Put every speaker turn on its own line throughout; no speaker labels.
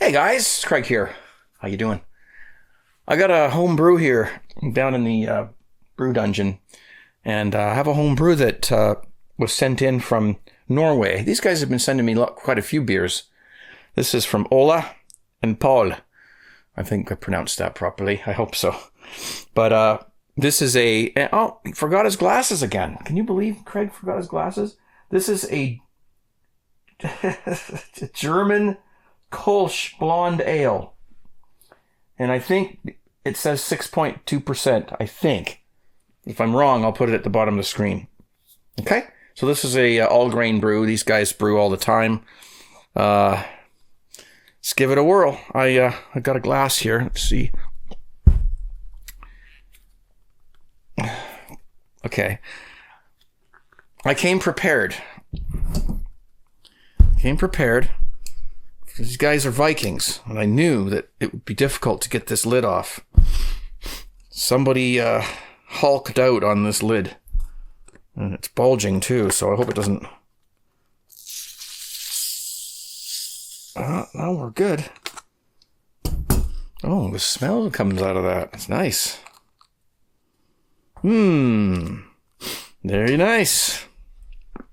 Hey guys, Craig here. How you doing? I got a home brew here down in the brew dungeon, and I have a home brew that was sent in from Norway. These guys have been sending me quite a few beers. This is from Ola and Paul. I think I pronounced that properly. I hope so. But this is oh, he forgot his glasses again. Can you believe Craig forgot his glasses? This is a German Kolsch blonde ale. And I think it says 6.2%, I think. If I'm wrong, I'll put it at the bottom of the screen. Okay? So this is a all-grain brew. These guys brew all the time. Let's give it a whirl. I got a glass here. Let's see. Okay. I came prepared. These guys are Vikings, and I knew that it would be difficult to get this lid off. Somebody hulked out on this lid. And it's bulging too, so I hope it doesn't... no, we're good. Oh, the smell that comes out of that. It's nice. Very nice. A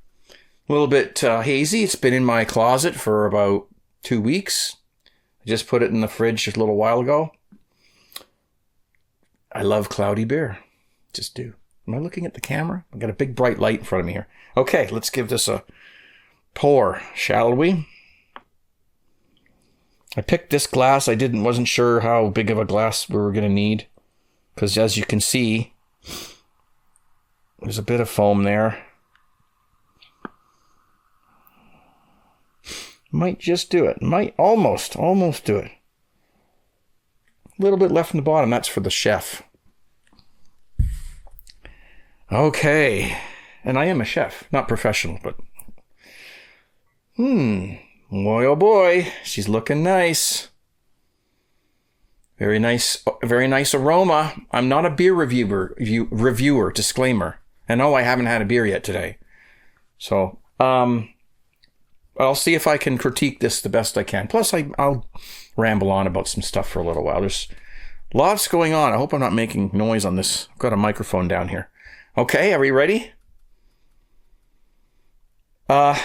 little bit hazy. It's been in my closet for about 2 weeks. I just put it in the fridge a little while ago. I love cloudy beer. Just do. Am I looking at the camera? I've got a big bright light in front of me here. Okay, let's give this a pour, shall we? I picked this glass. I wasn't sure how big of a glass we were going to need, because as you can see, there's a bit of foam there. Might just do it. Might almost do it. A little bit left in the bottom. That's for the chef. Okay. And I am a chef. Not professional, but... Boy, oh boy. She's looking nice. Very nice aroma. I'm not a beer reviewer, disclaimer. And no, I haven't had a beer yet today. So, I'll see if I can critique this the best I can. Plus, I'll ramble on about some stuff for a little while. There's lots going on. I hope I'm not making noise on this. I've got a microphone down here. Okay, are we ready? Yeah.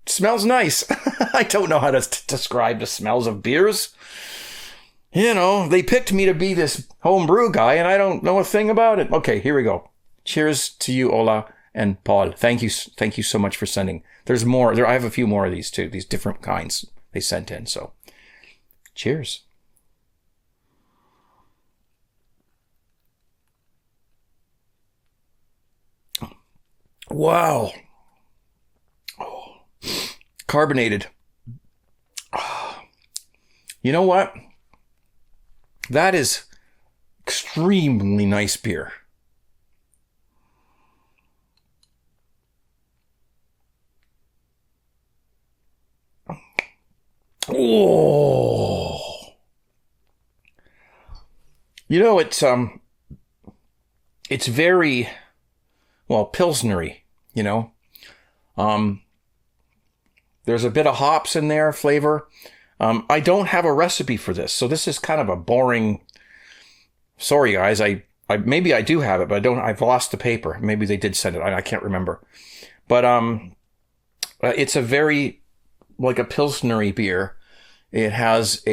Smells nice. I don't know how to describe the smells of beers. You know, they picked me to be this home brew guy, and I don't know a thing about it. Okay, here we go. Cheers to you, Ola and Paul. Thank you so much for sending. There's more. I have a few more of these too. These different kinds they sent in. So, cheers. Wow. Oh, carbonated. You know what? That is extremely nice beer. Oh, you know, it's very, well, pilsnery, you know. There's a bit of hops in there, flavor. I don't have a recipe for this, so this is kind of a boring. Sorry, guys. I maybe I do have it, but I don't. I've lost the paper. Maybe they did send it. I can't remember. But it's a very like a pilsnery beer. It has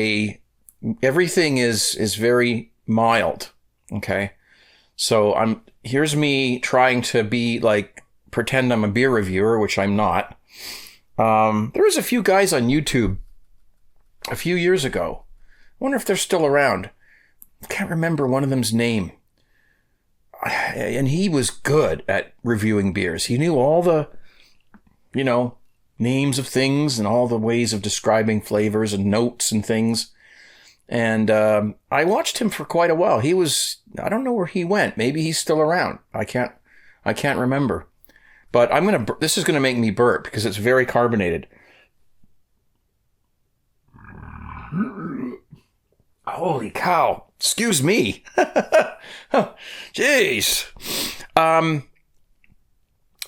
everything is very mild. Okay. So here's me trying to be like, pretend I'm a beer reviewer, which I'm not. There was a few guys on YouTube a few years ago. I wonder if they're still around. I can't remember one of them's name. And he was good at reviewing beers. He knew all the, names of things and all the ways of describing flavors and notes and things. And I watched him for quite a while. I don't know where he went. Maybe he's still around. I can't remember. But this is going to make me burp because it's very carbonated. Holy cow. Excuse me. Jeez.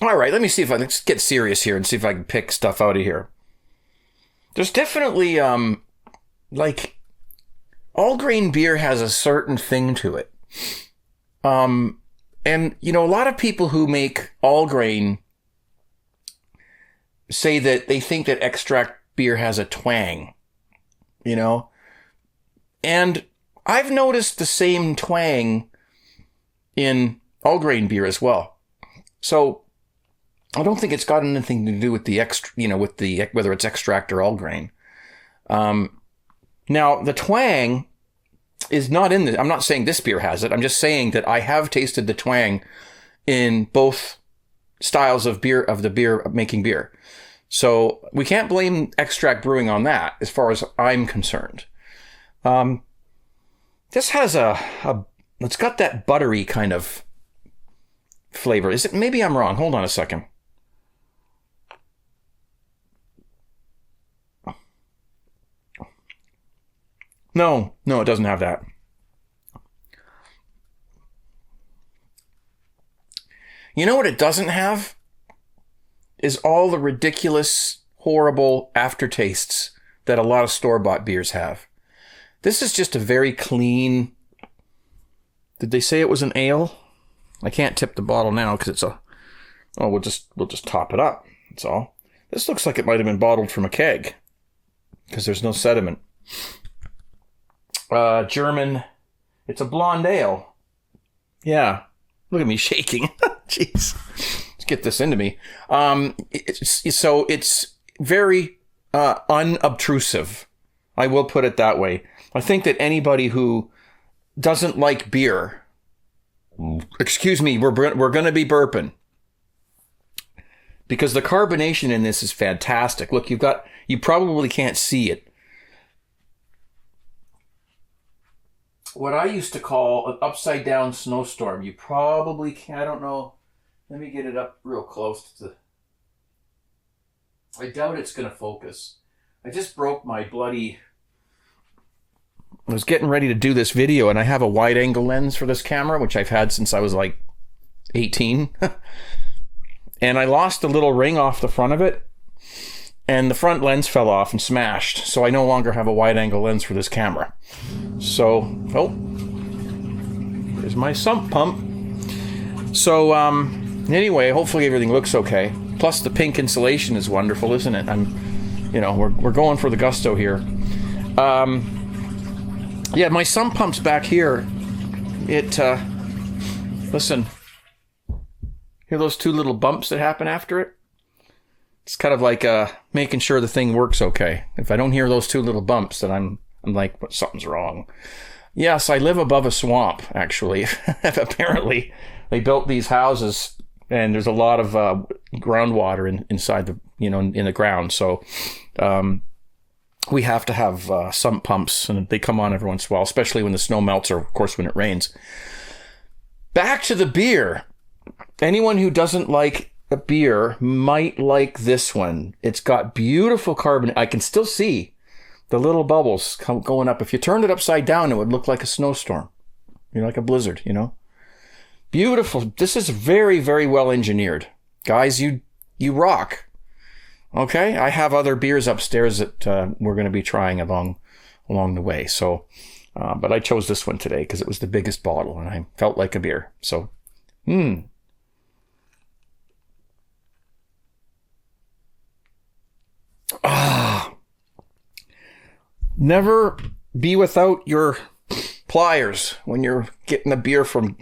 All right, let me see if let's get serious here and see if I can pick stuff out of here. There's definitely, like, all grain beer has a certain thing to it. And, you know, a lot of people who make all grain say that they think that extract beer has a twang, you know? And I've noticed the same twang in all grain beer as well. So I don't think it's got anything to do with the whether it's extract or all grain. Now the twang is not in this. I'm not saying this beer has it. I'm just saying that I have tasted the twang in both styles of beer, of the beer making beer. So we can't blame extract brewing on that as far as I'm concerned. This has it's got that buttery kind of flavor. Is it? Maybe I'm wrong. Hold on a second. No, it doesn't have that. You know what it doesn't have? Is all the ridiculous, horrible aftertastes that a lot of store-bought beers have. This is just a very clean... Did they say it was an ale? I can't tip the bottle now because it's a... Oh, we'll just top it up. That's all. This looks like it might have been bottled from a keg because there's no sediment. German. It's a blonde ale. Yeah. Look at me shaking. Jeez. Let's get this into me. It's very unobtrusive. I will put it that way. I think that anybody who doesn't like beer, excuse me, we're going to be burping. Because the carbonation in this is fantastic. Look, you probably can't see it. What I used to call an upside down snowstorm. You probably can't, I don't know. Let me get it up real close to I doubt it's going to focus. I just broke my bloody... I was getting ready to do this video and I have a wide angle lens for this camera, which I've had since I was like 18. And I lost the little ring off the front of it. And the front lens fell off and smashed. So I no longer have a wide angle lens for this camera. So, there's my sump pump. So, anyway, hopefully everything looks okay. Plus the pink insulation is wonderful, isn't it? We're going for the gusto here. Yeah, my sump pump's back here. Listen. Hear those two little bumps that happen after it? It's kind of like making sure the thing works okay. If I don't hear those two little bumps, then I'm like, something's wrong. Yes, I live above a swamp, actually. Apparently, they built these houses, and there's a lot of groundwater inside in the ground. So we have to have sump pumps, and they come on every once in a while, especially when the snow melts or, of course, when it rains. Back to the beer. Anyone who doesn't like a beer might like this one. It's got beautiful carbon. I can still see the little bubbles going up. If you turned it upside down, it would look like a snowstorm. Like a blizzard, Beautiful. This is very, very well engineered. Guys, you rock. Okay? I have other beers upstairs that we're going to be trying along the way. So, but I chose this one today because it was the biggest bottle and I felt like a beer. So, Never be without your pliers when you're getting a beer from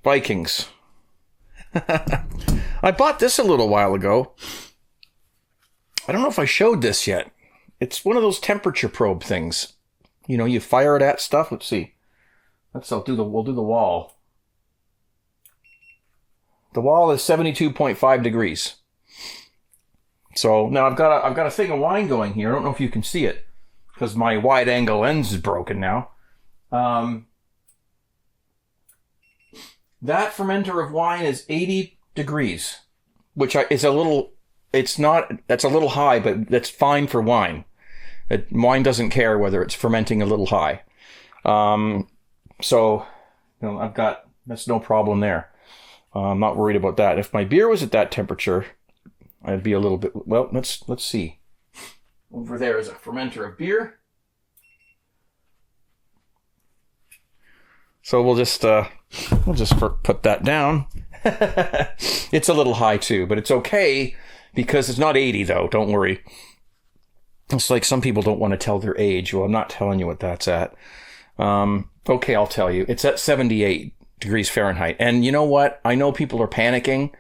Vikings. I bought this a little while ago. I don't know if I showed this yet. It's one of those temperature probe things. You fire it at stuff. Let's see. We'll do the wall. The wall is 72.5 degrees. So now I've got a thing of wine going here. I don't know if you can see it because my wide angle lens is broken now. That fermenter of wine is 80 degrees, which is that's a little high, but that's fine for wine. Wine doesn't care whether it's fermenting a little high. So, that's no problem there. I'm not worried about that. If my beer was at that temperature, I'd be a little bit, well, let's see. Over there is a fermenter of beer. So we'll just put that down. It's a little high too, but it's okay because it's not 80 though. Don't worry. It's like some people don't want to tell their age. Well, I'm not telling you what that's at. Okay, I'll tell you. It's at 78 degrees Fahrenheit. And you know what? I know people are panicking.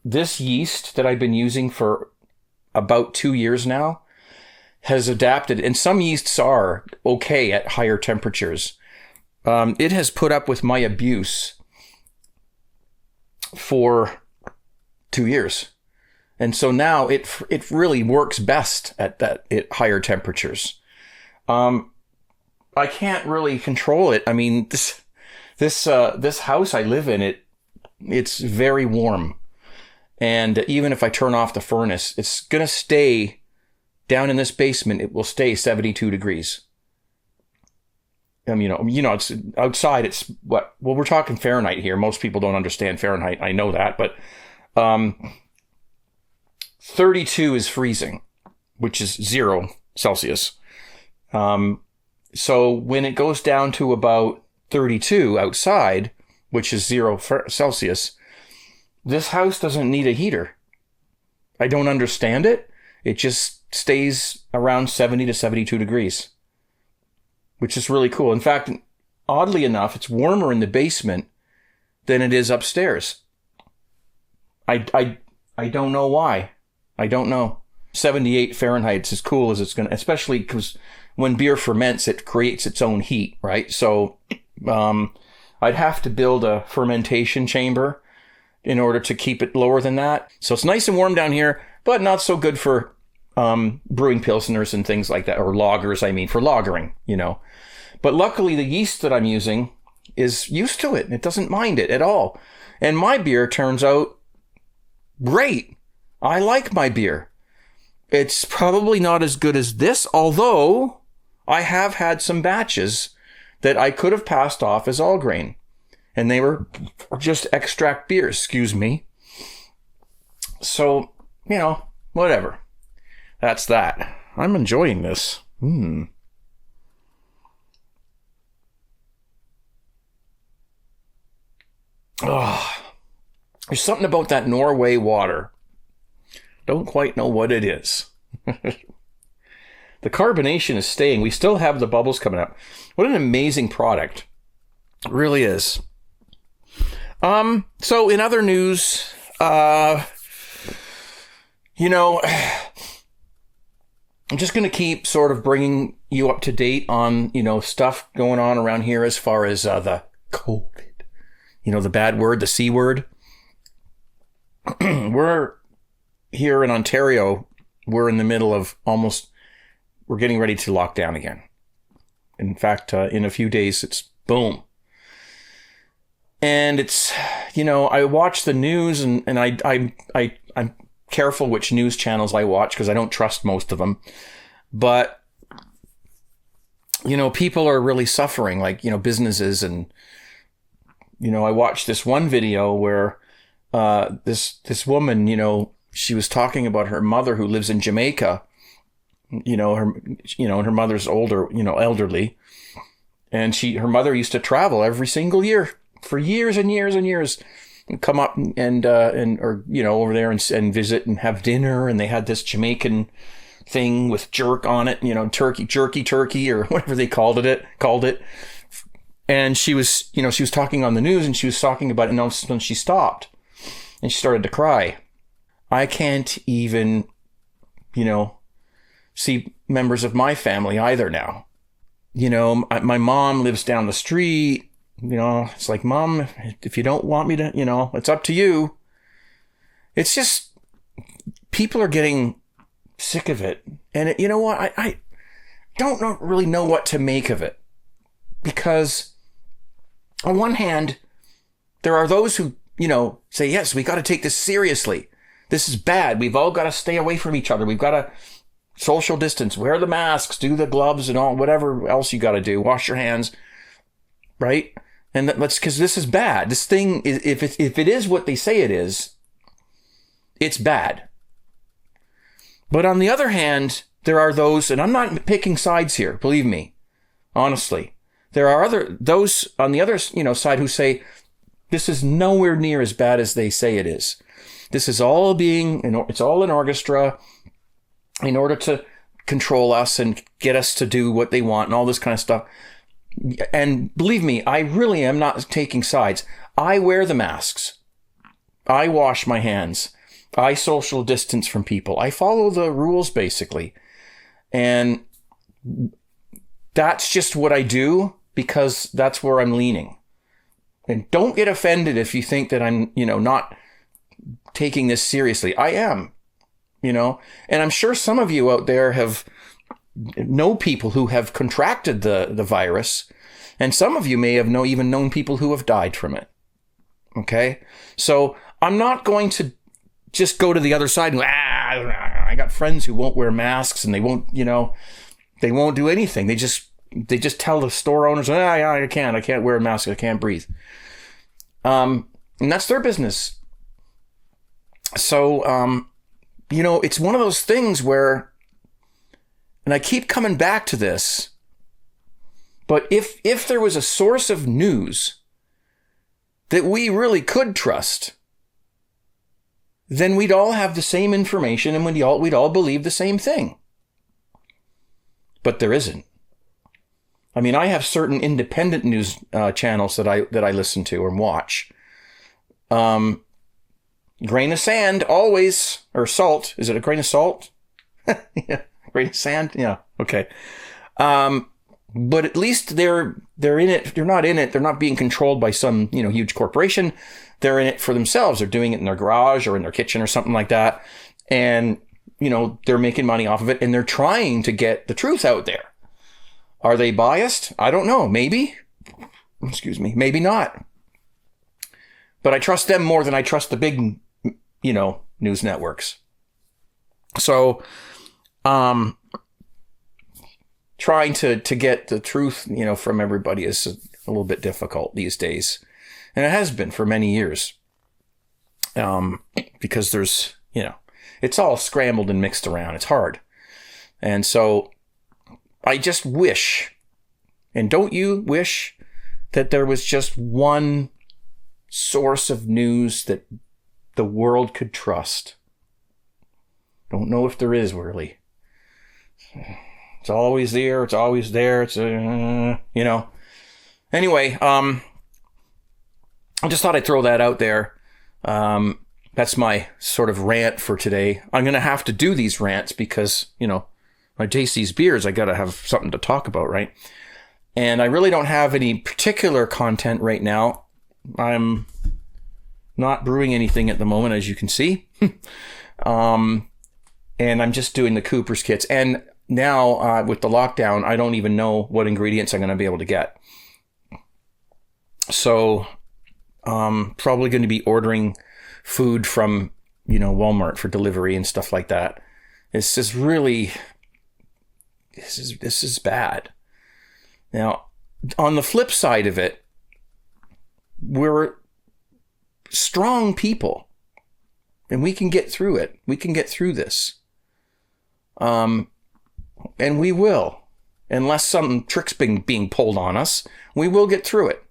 This yeast that I've been using for about 2 years now has adapted. And some yeasts are okay at higher temperatures. It has put up with my abuse for 2 years. And so now it really works best at higher temperatures. I can't really control it. I mean, this house I live in, it's very warm. And even if I turn off the furnace, it's going to stay down in this basement. It will stay 72 degrees. It's outside. It's what? Well, we're talking Fahrenheit here. Most people don't understand Fahrenheit. I know that, but 32 is freezing, which is 0 Celsius. So when it goes down to about 32 outside, which is 0 Celsius, this house doesn't need a heater. I don't understand it. It just stays around 70 to 72 degrees, which is really cool. In fact, oddly enough, it's warmer in the basement than it is upstairs. I don't know why. I don't know. 78 Fahrenheit is as cool as it's going to, especially because when beer ferments, it creates its own heat, right? So I'd have to build a fermentation chamber in order to keep it lower than that. So it's nice and warm down here, but not so good for brewing pilsners and things like that, or lagers, for lagering, But luckily the yeast that I'm using is used to it. It doesn't mind it at all. And my beer turns out great. I like my beer. It's probably not as good as this, although I have had some batches that I could have passed off as all grain. And they were just extract beers, excuse me. So, whatever. That's that. I'm enjoying this. Oh, there's something about that Norway water. Don't quite know what it is. The carbonation is staying. We still have the bubbles coming up. What an amazing product. It really is. So in other news, I'm just going to keep sort of bringing you up to date on, stuff going on around here as far as the COVID. The bad word, the C word. We're here in Ontario. We're in the middle of we're getting ready to lock down again. In fact, in a few days, it's boom. And it's, I watch the news and I'm careful which news channels I watch because I don't trust most of them. But, people are really suffering, like, businesses. And, I watched this one video where this woman, she was talking about her mother who lives in Jamaica. Her mother's older, elderly. And her mother used to travel every single year for years and years and years, and come up and over there and visit and have dinner. And they had this Jamaican thing with jerk on it, turkey, or whatever they called it. And she was talking on the news, and she was talking about it, and all of a sudden she stopped and she started to cry. I can't even, see members of my family either now. My mom lives down the street. It's like, Mom, if you don't want me to, it's up to you. It's just, people are getting sick of it. And I don't really know what to make of it. Because on one hand, there are those who, say, yes, we got to take this seriously. This is bad. We've all got to stay away from each other. We've got to social distance, wear the masks, do the gloves and all, whatever else you got to do. Wash your hands, right? And because this is bad. This thing is, if it is what they say it is, it's bad. But on the other hand, there are those, and I'm not picking sides here, believe me, honestly. There are those on the other, side who say this is nowhere near as bad as they say it is. This is all it's all an orchestra in order to control us and get us to do what they want and all this kind of stuff. And believe me, I really am not taking sides. I wear the masks. I wash my hands. I social distance from people. I follow the rules, basically. And that's just what I do because that's where I'm leaning. And don't get offended if you think that I'm, not taking this seriously. I am, and I'm sure some of you out there know people who have contracted the virus, and some of you may have even known people who have died from it. Okay? So I'm not going to just go to the other side and go, I got friends who won't wear masks and they won't, they won't do anything. They just tell the store owners, I can't wear a mask. I can't breathe. And that's their business. So, it's one of those things where, and I keep coming back to this, but if there was a source of news that we really could trust, then we'd all have the same information and we'd all believe the same thing. But there isn't. I mean, I have certain independent news channels that I listen to and watch. Grain of sand, always, or salt. Is it a grain of salt? Yeah, grain of sand. Yeah, okay. But at least they're in it. They're not in it. They're not being controlled by some huge corporation. They're in it for themselves. They're doing it in their garage or in their kitchen or something like that, and they're making money off of it, and they're trying to get the truth out there. Are they biased? I don't know. Maybe. Excuse me. Maybe not. But I trust them more than I trust the big, news networks. So, trying to get the truth, from everybody is a little bit difficult these days. And it has been for many years. Because there's, it's all scrambled and mixed around. It's hard. And so I just wish, and don't you wish, that there was just one source of news that the world could trust? Don't know if there is, really. It's always there. It's always there. It's, Anyway, I just thought I'd throw that out there. That's my sort of rant for today. I'm going to have to do these rants because, I taste these beers. I got to have something to talk about, right? And I really don't have any particular content right now. I'm not brewing anything at the moment, as you can see. And I'm just doing the Cooper's kits. And now, with the lockdown, I don't even know what ingredients I'm going to be able to get. So, probably going to be ordering food from, Walmart for delivery and stuff like that. This is bad. Now, on the flip side of it, we're strong people and we can get through it. We can get through this. And we will, unless some trick's being pulled on us, we will get through it.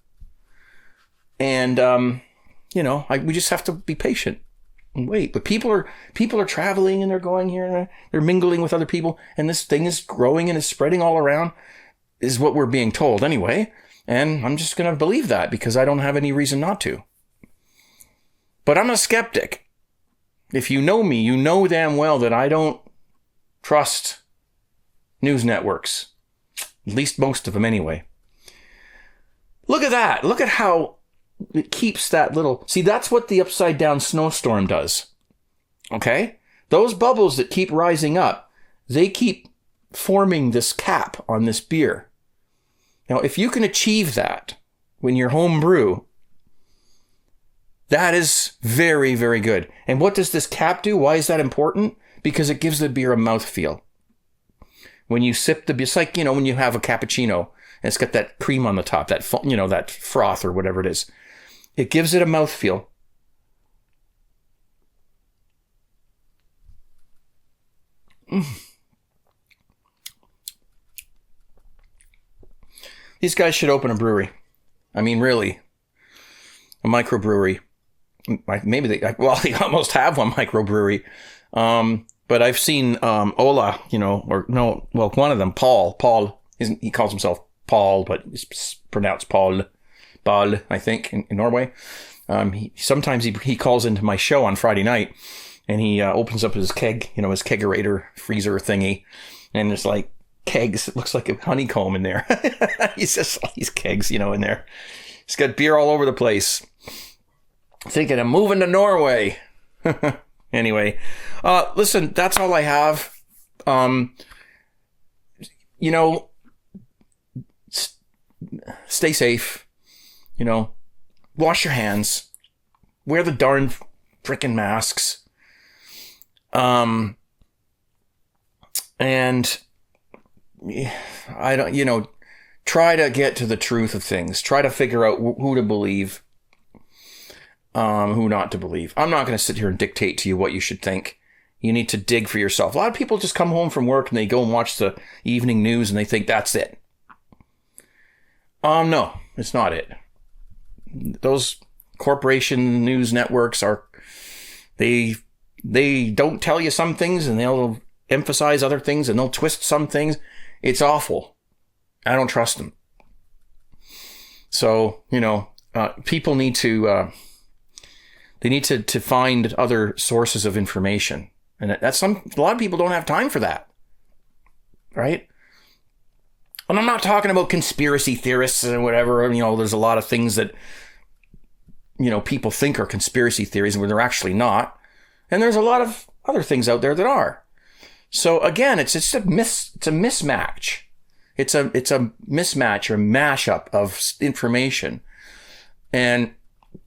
And, we just have to be patient and wait. But people are traveling and they're going here and they're mingling with other people. And this thing is growing and is spreading all around, is what we're being told anyway. And I'm just going to believe that because I don't have any reason not to. But I'm a skeptic. If you know me, you know damn well that I don't trust news networks. At least most of them anyway. Look at that. Look at how it keeps that little... See, that's what the upside down snowstorm does. Okay? Those bubbles that keep rising up, they keep forming this cap on this beer. Now, if you can achieve that when you're home brew, that is very, very good. And what does this cap do? Why is that important? Because it gives the beer a mouthfeel. When you sip the beer, it's like, when you have a cappuccino And it's got that cream on the top, that that froth or whatever it is. It gives it a mouthfeel. These guys should open a brewery. I mean, really, a microbrewery. Maybe they almost have one microbrewery. But I've seen Ola, one of them, Paul. He calls himself Paul, but it's pronounced Paul, I think, in Norway. Sometimes he calls into my show on Friday night, and he opens up his keg, his kegerator freezer thingy, and there's like kegs. It looks like a honeycomb in there. He's just all these kegs, in there. He's got beer all over the place. Thinking of moving to Norway. Anyway, listen, that's all I have. Stay safe. Wash your hands. Wear the darn frickin' masks. And I don't, try to get to the truth of things. Try to figure out who to believe, who not to believe. I'm not going to sit here and dictate to you what you should think. You need to dig for yourself. A lot of people just come home from work and they go and watch the evening news and they think that's it. No, it's not it. Those corporation news networks they don't tell you some things and they'll emphasize other things and they'll twist some things. It's awful. I don't trust them. So, people need to, they need to find other sources of information. And a lot of people don't have time for that. Right? And I'm not talking about conspiracy theorists and whatever. There's a lot of things that, people think are conspiracy theories when they're actually not. And there's a lot of other things out there that are. So again, it's a mismatch. It's a mismatch or mashup of information. And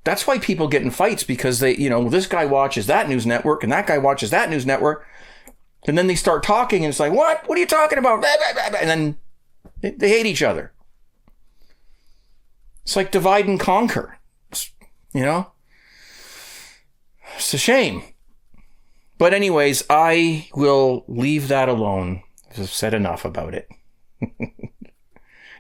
that's why people get in fights, because they, this guy watches that news network and that guy watches that news network. And then they start talking and it's like, what are you talking about? And then they hate each other. It's like divide and conquer. It's a shame. But anyways, I will leave that alone. I've said enough about it.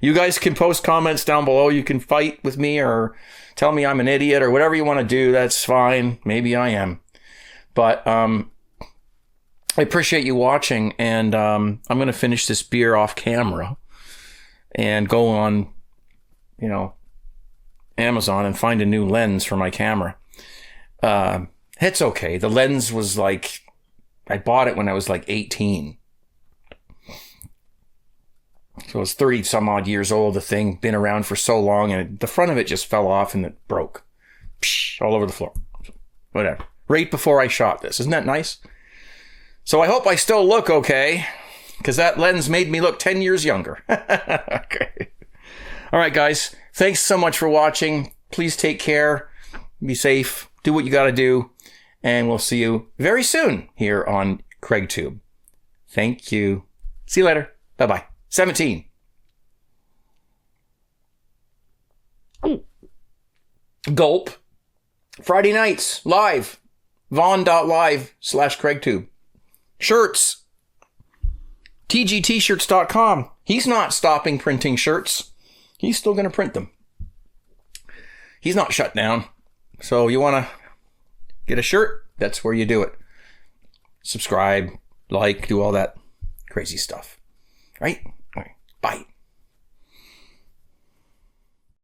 You guys can post comments down below. You can fight with me or tell me I'm an idiot or whatever you want to do. That's fine. Maybe I am. But I appreciate you watching. And I'm going to finish this beer off camera and go on, Amazon and find a new lens for my camera. It's okay. The lens was I bought it when I was 18. So it was 30 some odd years old. The thing been around for so long and the front of it just fell off and it broke. Psh, all over the floor. Whatever. Right before I shot this. Isn't that nice? So I hope I still look okay, because that lens made me look 10 years younger. Okay. All right, guys. Thanks so much for watching. Please take care. Be safe. Do what you got to do. And we'll see you very soon here on CraigTube. Thank you. See you later. Bye-bye. 17. Gulp. Friday nights, live. Vaughn.live/CraigTube. Shirts. TGTshirts.com. He's not stopping printing shirts. He's still going to print them. He's not shut down. So you want to get a shirt? That's where you do it. Subscribe, do all that crazy stuff. Right? All right. Bye.